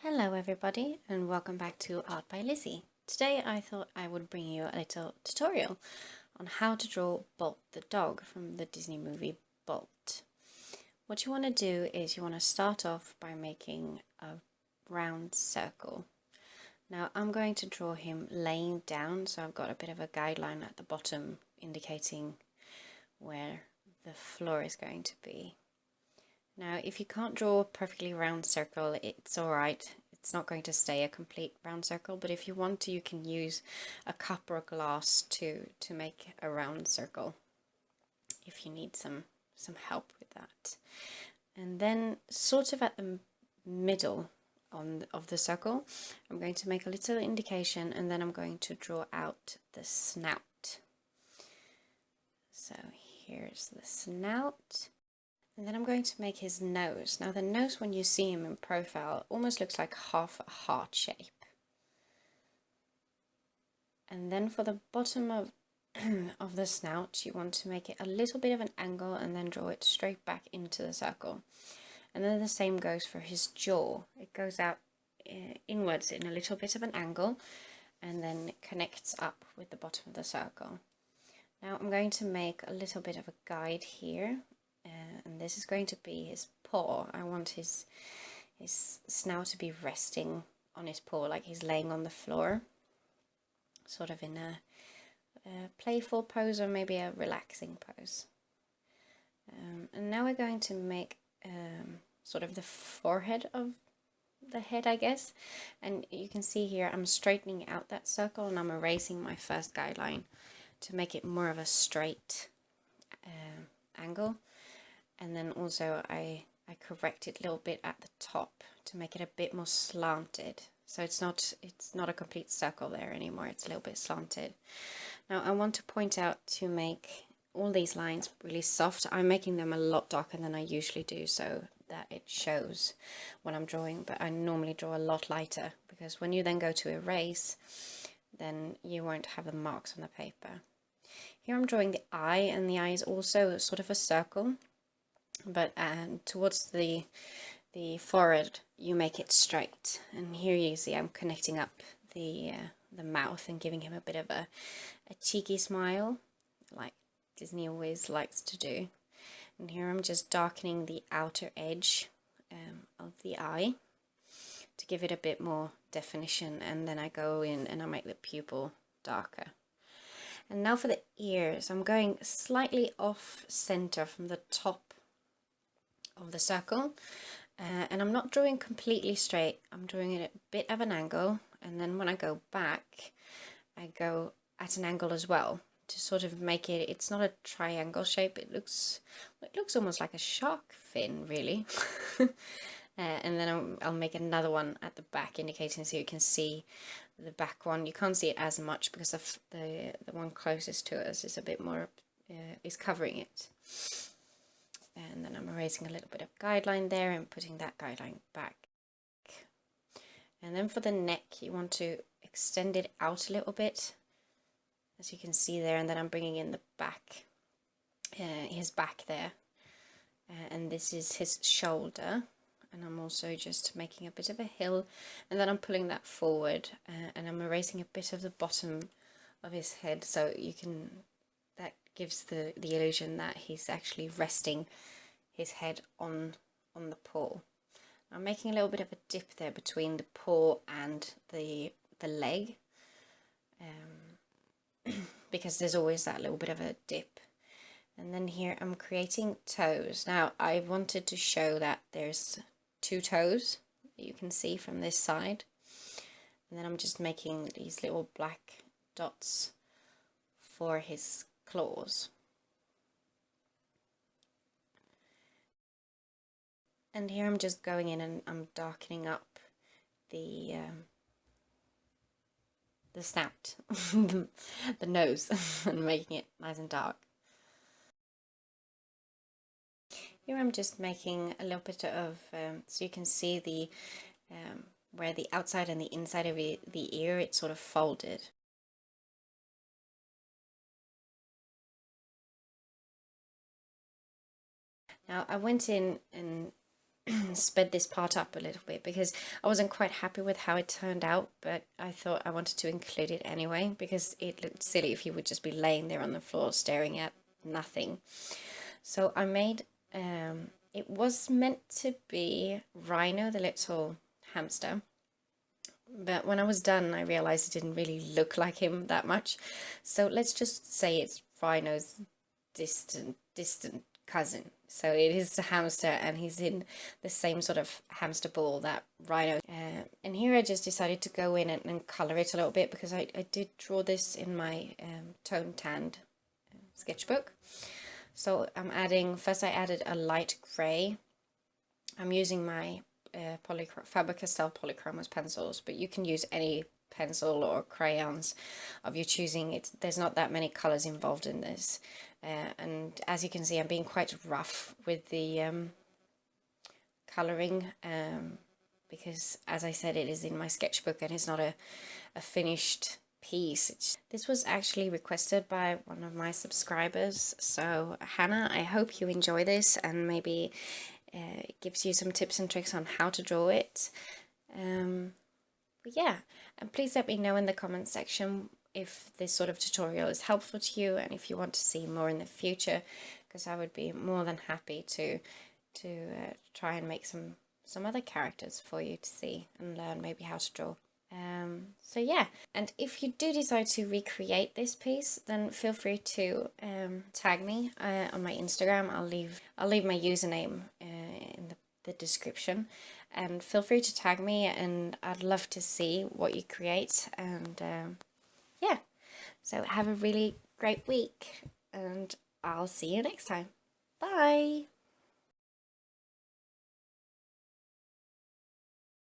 Hello everybody and welcome back to Art by Lizzie. Today I thought I would bring you a little tutorial on how to draw Bolt the dog from the Disney movie Bolt. What you want to do is you want to start off by making a round circle. Now I'm going to draw him laying down, so I've got a bit of a guideline at the bottom indicating where the floor is going to be. Now, if you can't draw a perfectly round circle, it's alright. It's not going to stay a complete round circle, but if you want to, you can use a cup or a glass to make a round circle if you need some help with that. And then sort of at the middle of the circle, I'm going to make a little indication and then I'm going to draw out the snout. So here's the snout. And then I'm going to make his nose. Now the nose, when you see him in profile, almost looks like half a heart shape. And then for the bottom of of the snout, you want to make it a little bit of an angle and then draw it straight back into the circle. And then the same goes for his jaw. It goes out inwards in a little bit of an angle and then it connects up with the bottom of the circle. Now I'm going to make a little bit of a guide here. And this is going to be his paw. I want his snout to be resting on his paw, like he's laying on the floor, sort of in a playful pose or maybe a relaxing pose. And now we're going to make sort of the forehead of the head, I guess. And you can see here I'm straightening out that circle and I'm erasing my first guideline to make it more of a straight angle. And then also I correct it a little bit at the top to make it a bit more slanted. So it's not a complete circle there anymore, it's a little bit slanted. Now I want to point out to make all these lines really soft. I'm making them a lot darker than I usually do so that it shows when I'm drawing, but I normally draw a lot lighter because when you then go to erase, then you won't have the marks on the paper. Here I'm drawing the eye, and the eye is also sort of a circle. But towards the forehead, you make it straight. And here you see I'm connecting up the mouth and giving him a bit of a cheeky smile, like Disney always likes to do. And here I'm just darkening the outer edge of the eye to give it a bit more definition. And then I go in and I make the pupil darker. And now for the ears, I'm going slightly off center from the top of the circle, and I'm not drawing completely straight. I'm drawing it at a bit of an angle, and then when I go back I go at an angle as well to sort of make it, it's not a triangle shape, it looks almost like a shark fin really. And then I'll make another one at the back indicating so you can see the back one. You can't see it as much because of the one closest to us is a bit more is covering it. And then I'm erasing a little bit of guideline there and putting that guideline back. And then for the neck, you want to extend it out a little bit, as you can see there. And then I'm bringing in the back, his back there. And this is his shoulder. And I'm also just making a bit of a hill. And then I'm pulling that forward. And I'm erasing a bit of the bottom of his head so you can... that gives the illusion that he's actually resting his head on the paw. I'm making a little bit of a dip there between the paw and the leg, because there's always that little bit of a dip. And then here I'm creating toes. Now I wanted to show that there's 2 toes that you can see from this side, and then I'm just making these little black dots for his claws. And here I'm just going in and I'm darkening up the snout, the nose, and making it nice and dark. Here I'm just making a little bit of, so you can see the where the outside and the inside of the ear, it's sort of folded. Now I went in and sped this part up a little bit because I wasn't quite happy with how it turned out, but I thought I wanted to include it anyway because it looked silly if you would just be laying there on the floor staring at nothing. So I made, it was meant to be Rhino, the little hamster, but when I was done I realized it didn't really look like him that much, so let's just say it's Rhino's distant cousin. So it is a hamster, and he's in the same sort of hamster ball that Rhino. And here I just decided to go in and color it a little bit because I did draw this in my tone tanned sketchbook. So I'm adding, first I added a light grey. I'm using my Faber-Castell Polychromos pencils, but you can use any pencil or crayons of your choosing. There's not that many colors involved in this, and as you can see I'm being quite rough with the coloring, because as I said, it is in my sketchbook and it's not a finished piece. This was actually requested by one of my subscribers, so Hannah, I hope you enjoy this and maybe it gives you some tips and tricks on how to draw it. But yeah, and please let me know in the comments section if this sort of tutorial is helpful to you and if you want to see more in the future, because I would be more than happy to try and make some other characters for you to see and learn maybe how to draw. So yeah, and if you do decide to recreate this piece, then feel free to tag me on my Instagram. I'll leave my username in the description, and feel free to tag me, and I'd love to see what you create. And yeah, so have a really great week, and I'll see you next time. Bye!